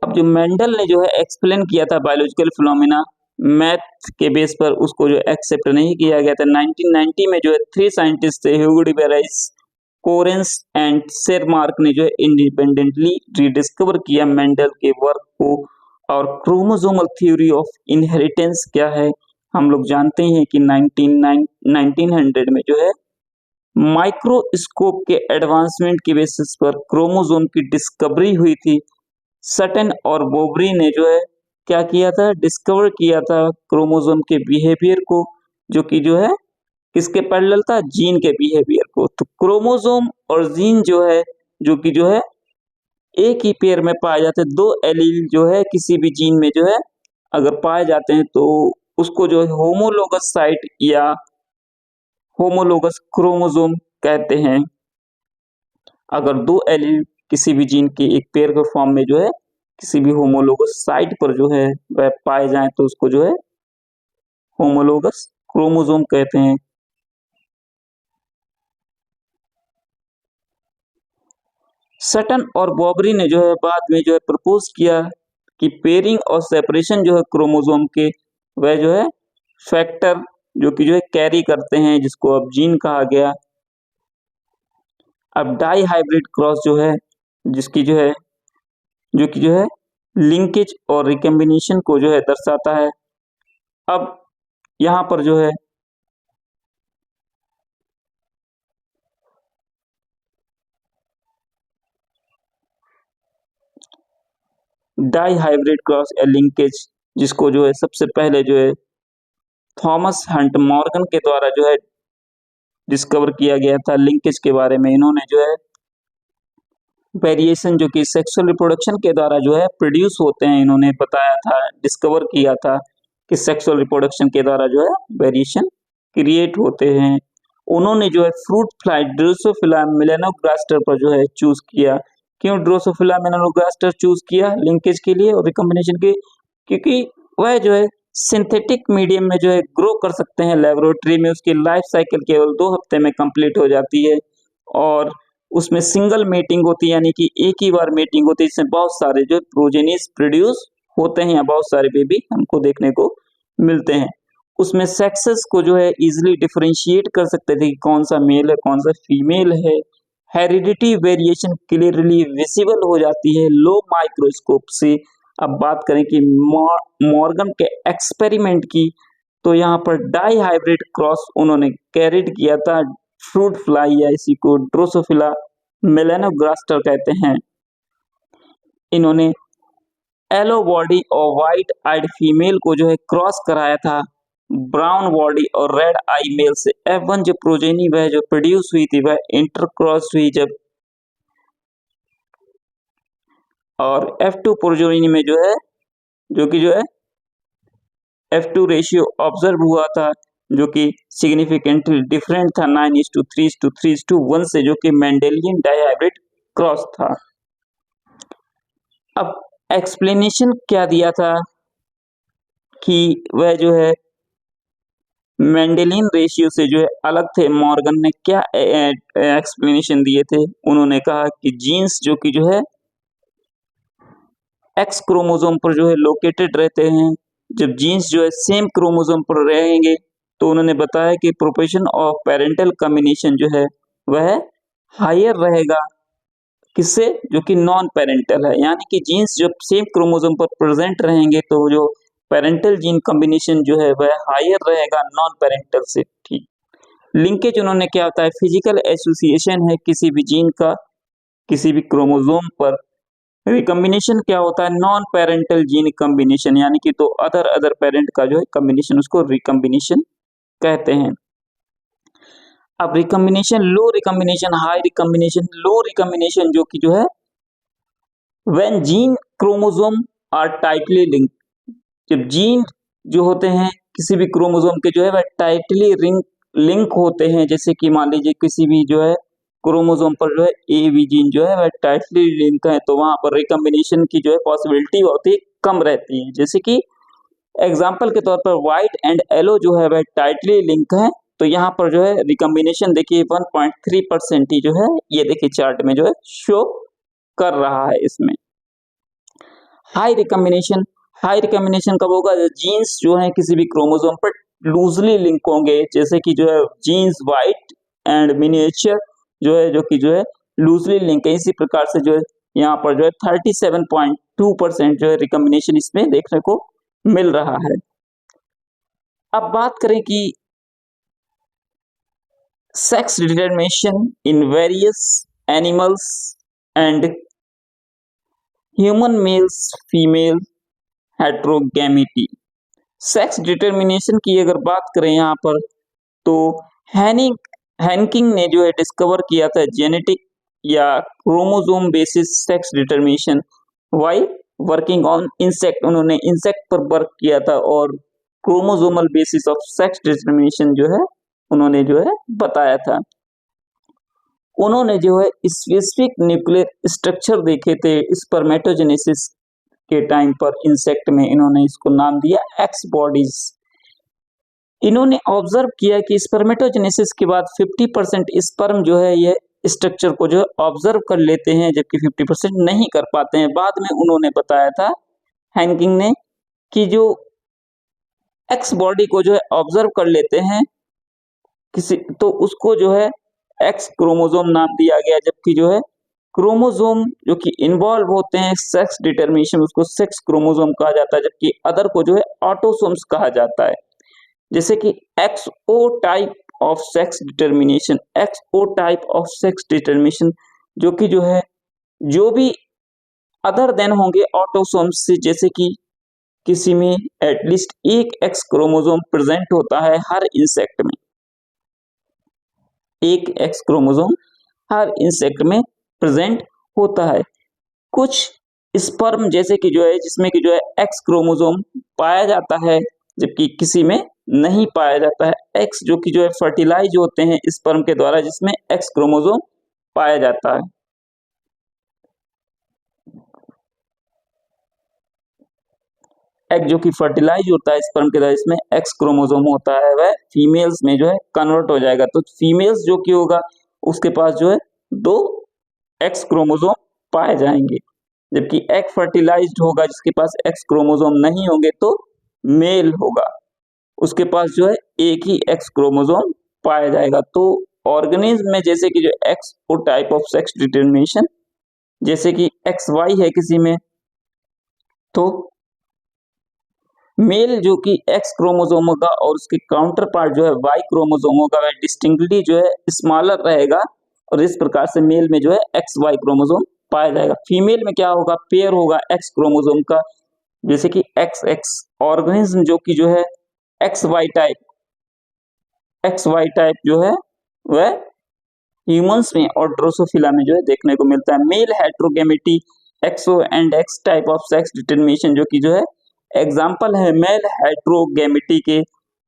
अब जो मेंडल ने जो है एक्सप्लेन किया था बायोलॉजिकल फिनोमेना मैथ के बेस पर, उसको जो एक्सेप्ट नहीं किया गया था। 1990 में जो है 3 साइंटिस्ट थे, ह्यूगो डी बेराइस, कोरेंस एंड शेरमार्क ने जो है इंडिपेंडेंटली रीडिस्कवर किया मेंडल के वर्क को। और क्रोमोसोमल थ्योरी ऑफ इनहेरिटेंस क्या है, हम लोग जानते हैं कि 1900 में जो है माइक्रोस्कोप के एडवांसमेंट की बेसिस पर क्रोमोसोम की डिस्कवरी हुई थी। सटन और बोबरी ने जो है क्या किया था, डिस्कवर किया था क्रोमोसोम के बिहेवियर को, जो कि जो है किसके पैरेलल था? जीन के बिहेवियर को। तो क्रोमोसोम और जीन जो है, जो है एक ही पेयर में पाए जाते हैं। 2 एलील जो है किसी भी जीन में जो है अगर पाए जाते हैं तो उसको जो है होमोलोगस साइट या होमोलोगस क्रोमोसोम कहते हैं। अगर 2 एलील किसी भी जीन के एक पेयर के फॉर्म में जो है किसी भी होमोलोगस साइट पर जो है वह पाए जाएं तो उसको जो है होमोलोगस क्रोमोसोम कहते हैं। सटन और बॉबरी ने जो है बाद में जो है प्रपोज किया कि पेयरिंग और सेपरेशन जो है क्रोमोसोम के वह जो है फैक्टर जो है कैरी करते हैं, जिसको अब जीन कहा गया। अब डाई हाइब्रिड क्रॉस जो है जिसकी जो है लिंकेज और रिकम्बिनेशन को जो है दर्शाता है। अब यहाँ पर जो है डाई हाइब्रिड क्रॉस या लिंकेज जिसको जो है सबसे पहले जो है थॉमस हंट मॉर्गन के द्वारा जो है डिस्कवर किया गया था। लिंकेज के बारे में इन्होंने जो है वेरिएशन जो कि सेक्सुअल रिप्रोडक्शन के द्वारा जो है प्रोड्यूस होते हैं, इन्होंने बताया था, डिस्कवर किया था कि सेक्सुअल रिप्रोडक्शन के द्वारा जो है वेरिएशन क्रिएट होते हैं। उन्होंने जो है फ्रूट फ्लाई ड्रोसोफिला मेलानोगास्टर पर जो है चूज किया। क्यों ड्रोसोफिला मेलानोगास्टर चूज किया लिंकेज के लिए और रिकम्बिनेशन के? क्योंकि वह जो है सिंथेटिक मीडियम में जो है ग्रो कर सकते हैं लेबोरेटरी में, उसकी लाइफ साइकिल केवल 2 हफ्ते में कंप्लीट हो जाती है और उसमें सिंगल मेटिंग होती है, यानी कि एक ही बार मेटिंग होती है, इसमें बहुत सारे जो प्रोजेनिस प्रोड्यूस होते हैं या बहुत सारे बेबी हमको देखने को मिलते हैं। उसमें सेक्सेस को जो है इजीली डिफरेंशिएट कर सकते थे कि कौन सा मेल है कौन सा फीमेल है। हेरिडिटी वेरिएशन क्लियरली विजिबल हो जाती है लो माइक्रोस्कोप से। अब बात करें कि मॉर्गन के एक्सपेरिमेंट की, तो यहाँ पर डाई हाइब्रिड क्रॉस उन्होंने कैरिड किया था फ्रूट फ्लाई या इसी को ड्रोसोफिला मेलानोगास्टर कहते हैं। इन्होंने येलो बॉडी और व्हाइट आइड फीमेल को जो है क्रॉस कराया था ब्राउन बॉडी और रेड आई मेल से। F1 जो प्रोजेनी वह जो प्रोड्यूस हुई थी वह इंटरक्रॉस हुई जब, और F2 प्रोजेनी में जो है F2 रेशियो ऑब्जर्व हुआ था जो कि सिग्निफिकेंटली डिफरेंट था 9:3:3:1 से, जो कि मेंडेलियन डाइहाइब्रिड क्रॉस था। अब एक्सप्लेनेशन क्या दिया था कि वह जो है मेंडेलियन रेशियो से जो है अलग थे। मॉर्गन ने क्या एक्सप्लेनेशन दिए थे? उन्होंने कहा कि जीन्स जो है एक्स क्रोमोसोम पर जो है लोकेटेड रहते हैं। जब जीन्स जो है सेम क्रोमोसोम पर रहेंगे तो उन्होंने बताया कि प्रोपोर्शन ऑफ पेरेंटल कॉम्बिनेशन जो है वह हायर रहेगा किससे? जो कि नॉन पेरेंटल है, यानी कि जीन्स जब सेम क्रोमोसोम पर प्रेजेंट रहेंगे तो जो पेरेंटल जीन कॉम्बिनेशन जो है वह हायर रहेगा नॉन पेरेंटल से। ठीक। लिंकेज उन्होंने क्या होता है? फिजिकल एसोसिएशन है किसी भी जीन का किसी भी क्रोमोसोम पर। रिकम्बिनेशन क्या होता है? नॉन पेरेंटल जीन कॉम्बिनेशन, यानी कि तो अदर पेरेंट का जो है कॉम्बिनेशन, उसको रिकम्बिनेशन कहते हैं। अब recombination, low recombination, high recombination. Low recombination जो है when gene chromosome are tightly link, जब जीन जो होते हैं किसी भी क्रोमोसोम के जो है वह टाइटली लिंक होते हैं। जैसे कि मान लीजिए किसी भी जो है क्रोमोसोम पर जो है ए बी जीन जो है वह टाइटली लिंक है, तो वहां पर रिकम्बिनेशन की जो है पॉसिबिलिटी बहुत ही कम रहती है। जैसे कि एग्जाम्पल के तौर पर व्हाइट एंड येलो जो है वह टाइटली लिंक है, तो यहाँ पर जो है रिकम्बिनेशन देखिए 1.3% ही जो है ये देखिए चार्ट में जो है शो कर रहा है इसमें। हाई रिकम्बिनेशन, हाई रिकम्बिनेशन कब होगा? जीन्स जो है किसी भी क्रोमोसोम पर लूजली लिंक होंगे, जैसे कि जो है जीन्स व्हाइट एंड मिनिएचर जो है लूजली लिंक है। इसी प्रकार से जो है यहाँ पर जो है 37.2% जो है रिकम्बिनेशन इसमें देखने को मिल रहा है। अब बात करें कि sex determination in various animals and human males female heterogamety. Sex determination की अगर बात करें यहाँ पर, तो हैनिंग हैनकिंग ने जो है डिस्कवर किया था जेनेटिक या chromosome basis sex determination while working on insect. उन्होंने इंसेक्ट पर वर्क किया था और chromosomal basis of sex determination जो है उन्होंने जो है बताया था। उन्होंने जो है स्पेसिफिक न्यूक्लियर स्ट्रक्चर देखे थे स्पर्मेटोजेनेसिस के टाइम पर इंसेक्ट में। इन्होंने इसको नाम दिया एक्स बॉडीज। इन्होंने ऑब्जर्व किया कि स्पर्मेटोजेनेसिस के बाद 50% स्पर्म जो है ये स्ट्रक्चर को जो ऑब्जर्व कर लेते हैं, जबकि 50% नहीं कर पाते हैं। बाद में उन्होंने बताया था हैनकिंग ने कि जो एक्स बॉडी को जो है ऑब्जर्व कर लेते हैं किसी, तो उसको जो है एक्स क्रोमोसोम नाम दिया गया, जबकि जो है क्रोमोसोम जो कि इन्वॉल्व होते हैं सेक्स डिटरमिनेशन उसको सेक्स क्रोमोसोम कहा जाता है, जबकि अदर को जो है ऑटोसोम्स कहा जाता है। जैसे कि XO type of sex determination, XO type of sex determination जो कि जो है जो भी अदर देन होंगे ऑटोसोम्स से, जैसे कि किसी में एटलीस्ट एक एक्स क्रोमोसोम प्रेजेंट होता है हर इंसेक्ट में, एक एक्स क्रोमोसोम हर इंसेक्ट में प्रेजेंट होता है। कुछ स्पर्म जैसे कि जो है जिसमें कि जो है एक्स क्रोमोसोम पाया जाता है, जबकि किसी में नहीं पाया जाता है। एक्स जो कि जो है फर्टिलाइज होते हैं स्पर्म के द्वारा, जिसमें एक्स क्रोमोसोम पाया जाता है। एग जो कि फर्टिलाइज होता है स्पर्म के द्वारा, इसमें एक्स क्रोमोसोम होता है, वह फीमेल्स में जो है कन्वर्ट हो जाएगा। तो फीमेल्स जो कि होगा उसके पास जो है 2 एक्स क्रोमोसोम पाए जाएंगे, जबकि एग फर्टिलाइज्ड होगा जिसके पास एक्स क्रोमोसोम नहीं होंगे तो मेल होगा, उसके पास जो है एक ही एक्स क्रोमोसोम पाया जाएगा। तो ऑर्गेनिज्म में जैसे कि जो X O type of sex determination, जैसे कि एक्स वाई है किसी में, तो मेल जो कि एक्स क्रोमोसोम होगा और उसके काउंटर पार्ट जो है वाई क्रोमोसोम होगा, वह डिस्टिंक्टली जो है स्मॉलर रहेगा, और इस प्रकार से मेल में जो है एक्स वाई क्रोमोसोम पाया जाएगा। फीमेल में क्या होगा, पेयर होगा एक्स क्रोमोसोम का, जैसे कि एक्स एक्स। ऑर्गेनिज्म जो कि जो है एक्स वाई टाइप जो है वह ह्यूमंस में और ड्रोसोफिला में जो है देखने को मिलता है। Male heterogamety, XO and X type of sex determination जो कि जो है एग्जाम्पल है मेल हेट्रोगेमेटी के।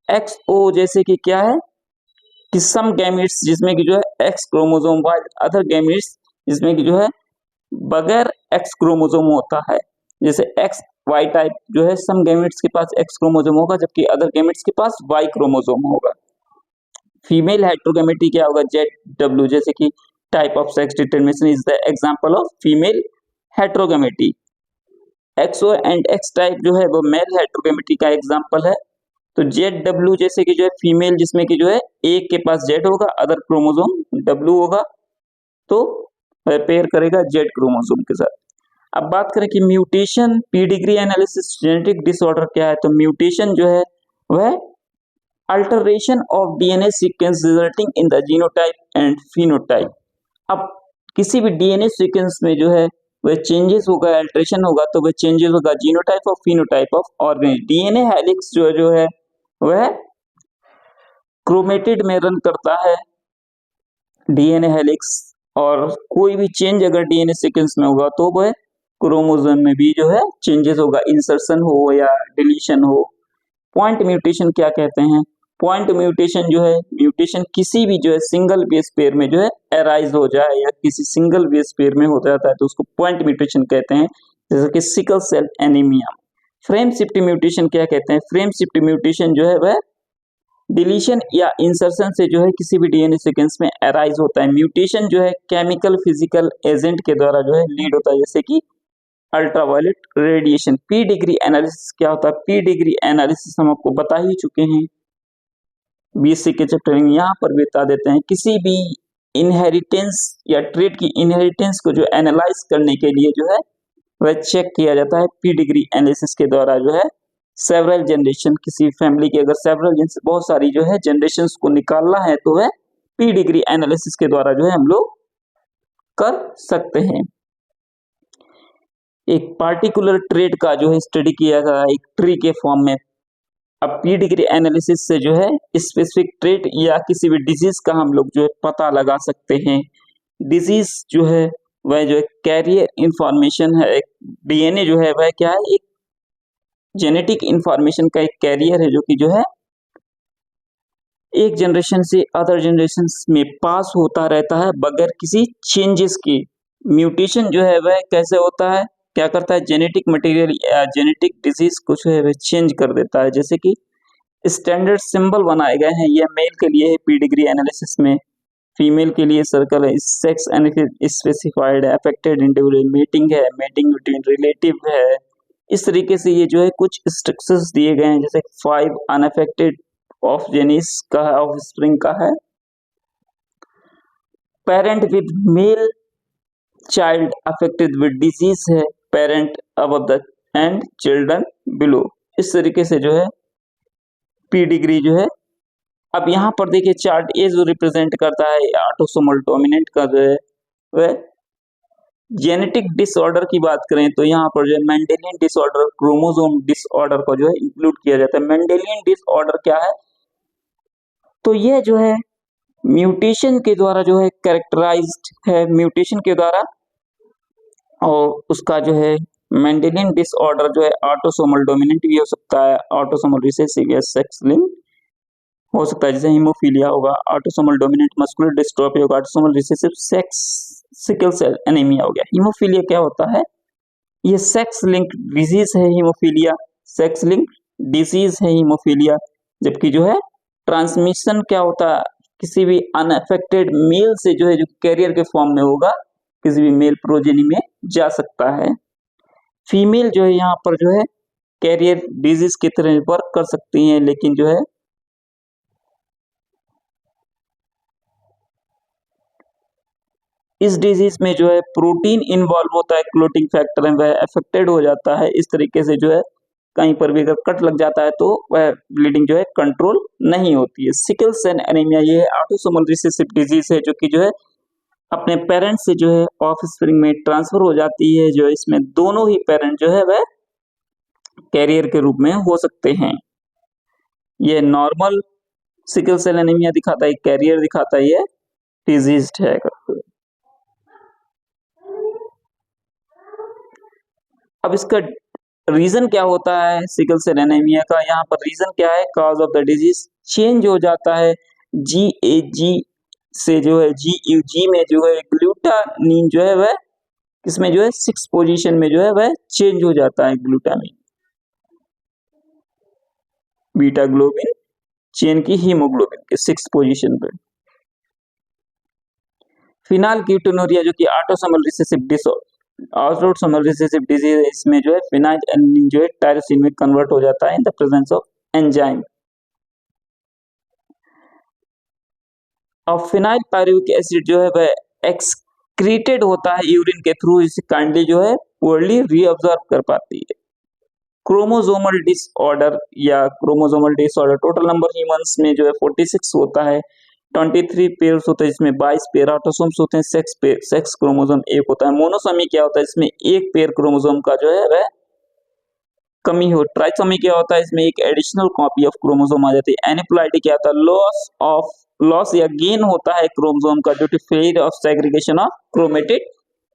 एक्सओ जैसे कि क्या है कि सम गैमेट्स जिसमें कि जो है x chromosome, while other gametes जिसमें कि जो है बगैर एक्स क्रोमोसोम होता है। जैसे एक्स वाई टाइप जो है सम गैमेट्स के पास एक्स क्रोमोसोम होगा, जबकि अदर गैमेट्स के पास वाई क्रोमोसोम होगा। फीमेल हेट्रोगेमेटी क्या होगा, जेड जैसे कि type of sex determination is the example of female heterogamety. XO and X type जो है वो मेल हेट्रोगेमेटी का एग्जांपल है। तो जेड जैसे कि जो है फीमेल जिसमें कि जो है एक के पास जेड होगा, अदर क्रोमोसोम डब्ल्यू होगा, तो वह पेयर करेगा जेड क्रोमोसोम के साथ। अब बात करें कि mutation pedigree analysis genetic disorder क्या है, तो म्यूटेशन जो है वह alteration of DNA sequence resulting in the genotype and phenotype. अब किसी भी डीएनए सीक्वेंस में जो है वह चेंजेस होगा, अल्टरेशन होगा, तो वह चेंजेस होगा जीनोटाइप और phenotype of organism. DNA helix जो है वह क्रोमेटिड में रन करता है डीएनए हेलिक्स, और कोई भी चेंज अगर डीएनए सीक्वेंस में होगा तो वह क्रोमोसोम में भी जो है चेंजेस होगा, इंसर्शन हो या डिलीशन हो। पॉइंट म्यूटेशन क्या कहते हैं, पॉइंट म्यूटेशन जो है म्यूटेशन किसी भी जो है सिंगल बेस पेयर में जो है एराइज हो जाए या किसी सिंगल बेस पेयर में हो जाता है तो उसको पॉइंट म्यूटेशन कहते हैं, जैसे कि sickle cell anaemia. Frame shift mutation क्या कहते हैं, फ्रेम शिफ्ट म्यूटेशन जो है वह डिलीशन या इंसर्शन से जो है किसी भी डीएनए सीक्वेंस में एराइज होता है। म्यूटेशन जो है केमिकल फिजिकल एजेंट के द्वारा जो है लीड होता है, जैसे कि ultraviolet radiation. P degree analysis क्या होता है, पी डिग्री एनालिसिस हम आपको बता ही चुके हैं बीएससी के चैप्टर में, यहाँ पर भी बता देते हैं। किसी भी इनहेरिटेंस या ट्रेड की इनहेरिटेंस को जो एनालाइज करने के लिए जो है वह चेक किया जाता है पी डिग्री एनालिसिस के द्वारा जो है। सेवरल जनरेशन, किसी फैमिली की अगर सेवरल बहुत सारी जो है जनरेशंस को निकालना है तो वह पी डिग्री एनालिसिस के द्वारा जो है हम लोग कर सकते हैं। एक पार्टिकुलर ट्रेड का जो है स्टडी किया गया एक ट्री के फॉर्म में, अब पी डिग्री एनालिसिस से जो है स्पेसिफिक ट्रेट या किसी भी डिजीज का हम लोग जो है पता लगा सकते हैं। डिजीज जो है वह जो है कैरियर इंफॉर्मेशन है, एक डीएनए जो है वह क्या है, एक जेनेटिक इंफॉर्मेशन का एक कैरियर है जो कि जो है एक जनरेशन से अदर जनरेशन में पास होता रहता है बगैर किसी चेंजेस के। म्यूटेशन जो है वह कैसे होता है, क्या करता है, जेनेटिक मटेरियल या जेनेटिक डिजीज को जो है वह चेंज कर देता है। जैसे कि स्टैंडर्ड सिंबल बनाए गए हैं, यह मेल के लिए है पी डिग्री एनालिसिस में, फीमेल के लिए सर्कल है, सेक्स स्पेसिफाइड है, अफेक्टेड इंडिविजुअल मीटिंग है, मीटिंग बिटवीन रिलेटिव है। इस तरीके से ये जो है कुछ स्ट्रक्चर्स दिए गए हैं, जैसे 5 अनअफेक्टेड ऑफ जेनिस का है, ऑफ स्प्रिंग का है। Parent with male child affected with disease है, parent above the and children below. इस तरीके से जो है पी डिग्री जो है। अब यहाँ पर देखिए चार्ट ए जो रिप्रेजेंट करता है ऑटोसोमल डोमिनेंट का जो है वह जेनेटिक डिसऑर्डर की बात करें तो यहाँ पर जो है मेंडेलियन डिसऑर्डर, क्रोमोसोम डिसऑर्डर को जो है इंक्लूड किया जाता है। मेंडेलियन डिसऑर्डर क्या है, तो यह जो है म्यूटेशन के द्वारा जो है कैरेक्टराइज्ड है, म्यूटेशन के द्वारा, और उसका जो है मेंडेलियन डिसऑर्डर जो है ऑटोसोमल डोमिनेंट भी हो सकता है, ऑटोसोमल रिसेसिव या सेक्स लिंक्ड हो सकता है, जैसे हीमोफीलिया होगा, ऑटोसोमल डोमिनेंट मस्कुलर डिस्ट्रोफी होगा, autosomal recessive sex sickle cell anaemia हो गया। हीमोफीलिया क्या होता है, ये सेक्स लिंक डिजीज है हीमोफीलिया, सेक्स लिंक डिजीज है हीमोफीलिया। जबकि जो है ट्रांसमिशन क्या होता है, किसी भी अनअफेक्टेड मेल से जो है जो कैरियर के फॉर्म में होगा किसी भी मेल प्रोजेनी में जा सकता है। फीमेल जो है यहाँ पर जो है कैरियर डिजीज की तरह वर्क कर सकती हैं, लेकिन जो है इस डिजीज में जो है प्रोटीन इन्वॉल्व होता है, क्लोटिंग फैक्टर है वह अफेक्टेड हो जाता है। इस तरीके से जो है कहीं पर भी अगर कट लग जाता है तो वह ब्लीडिंग जो है कंट्रोल नहीं होती है। सिकल सेल एनीमिया ये ऑटोसोमल रिसेसिव डिजीज है जो कि जो है अपने पेरेंट्स से जो है ऑफस्प्रिंग में ट्रांसफर हो जाती है, जो इसमें दोनों ही पेरेंट जो है वह कैरियर के रूप में हो सकते हैं। ये नॉर्मल सिकल सेल एनीमिया दिखाता है, कैरियर दिखाता है, ये डिजीज्ड है। अब इसका रीजन क्या होता है सिकल सेल एनीमिया का, यहाँ पर रीजन क्या है, cause of the disease change हो जाता है GAG से जो है GUG में जो है ग्लूटामीन जो है वह इसमें जो है 6 पोजीशन में जो है वह चेंज हो जाता है। ग्लूटामीन बीटा ग्लोबिन चेन की हीमोग्लोबिन के 6 पोजीशन पे। फिनाइलकीटोनुरिया जो कि ऑटोसोमल रिसेसिव डिजीज है, इसमें जो है फिनाइल एलानिन जो है टायरोसिन में कन्वर्ट हो जाता है in the presence of enzyme. और फिनाइल पायरुविक एसिड जो है वह एक्सक्रीटेड होता है यूरिन के थ्रू, इसे काइंडली जो है पोरली रीअब्सॉर्ब कर पाती है। क्रोमोसोमल डिसऑर्डर या chromosomal disorder, total number humans में जो है 46 होता है, 23 पेयर्स होते हैं, इसमें 22 पेयर ऑटोसोम्स होते हैं, सेक्स क्रोमोसोम एक होता है। मोनोसोमी क्या होता है, इसमें एक पेयर क्रोमोसोम का जो है वह कमी हो। ट्राइसोमी क्या होता है, इसमें एक एडिशनल कॉपी ऑफ क्रोमोसोम आ जाती है। एनिप्लॉइडी क्या होता है, लॉस या गेन होता है क्रोमोसोम का due to failure of segregation of chromatid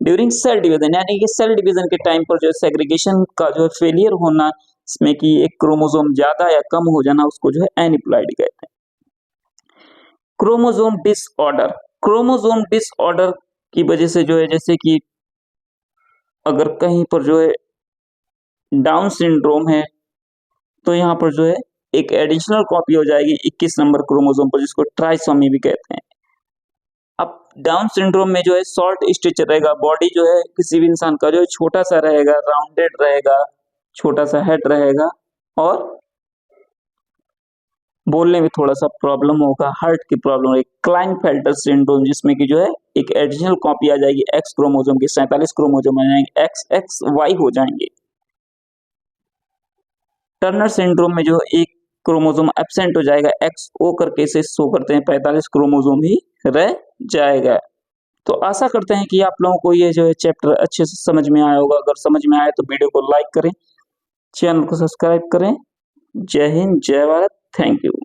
during cell division, यानी कि सेल डिवीजन के टाइम पर जो सेग्रीगेशन का जो है फेलियर होना, इसमें कि एक क्रोमोसोम ज्यादा या कम हो जाना, उसको जो है एनिप्लॉइडी कहते हैं। क्रोमोसोम डिसऑर्डर, क्रोमोसोम डिसऑर्डर की वजह से जो है, जैसे कि अगर कहीं पर जो है डाउन सिंड्रोम है तो यहाँ पर जो है एक एडिशनल कॉपी हो जाएगी 21 नंबर क्रोमोसोम पर, जिसको ट्राइसोमी भी कहते हैं। अब डाउन सिंड्रोम में जो है शॉर्ट स्टेचर रहेगा, बॉडी जो है किसी भी इंसान का जो है छोटा सा रहेगा, राउंडेड रहेगा, छोटा सा हेड रहेगा, और बोलने में थोड़ा सा प्रॉब्लम होगा, हार्ट की प्रॉब्लम है। क्लाइनफेल्टर सिंड्रोम, जिसमें कि जो है एक एडिशनल कॉपी आ जाएगी एक्स क्रोमोसोम की, 47 क्रोमोसोम आ जाएंगे, XXY हो जाएंगे। टर्नर सिंड्रोम में जो एक क्रोमोसोम एब्सेंट हो जाएगा, XO करके इसे शो करते हैं, 45 क्रोमोसोम ही रह जाएगा। तो आशा करते हैं कि आप लोगों को ये जो है चैप्टर अच्छे से समझ में आया होगा। अगर समझ में आया तो वीडियो को लाइक करें, चैनल को सब्सक्राइब करें जय हिंद, जय भारत, थैंक यू।